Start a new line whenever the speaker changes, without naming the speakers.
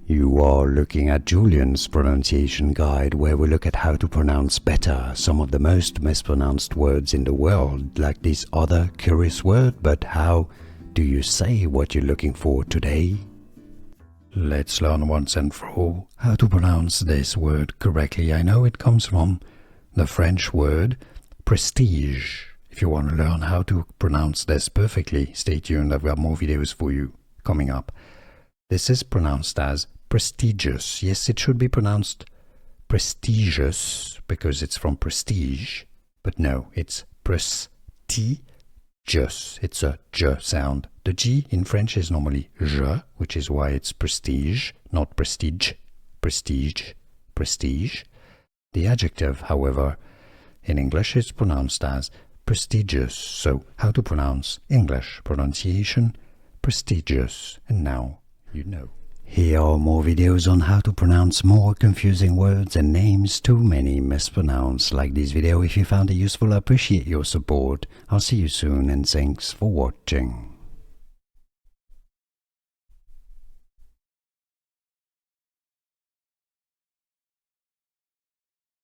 You are looking at Julian's pronunciation guide, where we look at how to pronounce better some of the most mispronounced words in the world, like this other curious word. But how do you say what you're looking for today? Let's learn once and for all how to pronounce this word correctly. I know it comes from the French word prestige. If you want to learn how to pronounce this perfectly, stay tuned. I've got more videos for you coming up. This is pronounced as prestigious. Yes, it should be pronounced prestigious because it's from prestige, but no, it's prestigious. It's a j sound. The G in French is normally je, which is why it's prestige, not prestige. Prestige, prestige. The adjective, however, in English is pronounced as prestigious. So, how to pronounce English pronunciation? Prestigious. And now you know. Here are more videos on how to pronounce more confusing words and names too many mispronounced. Like this video if you found it useful. I appreciate your support. I'll see you soon and thanks for watching.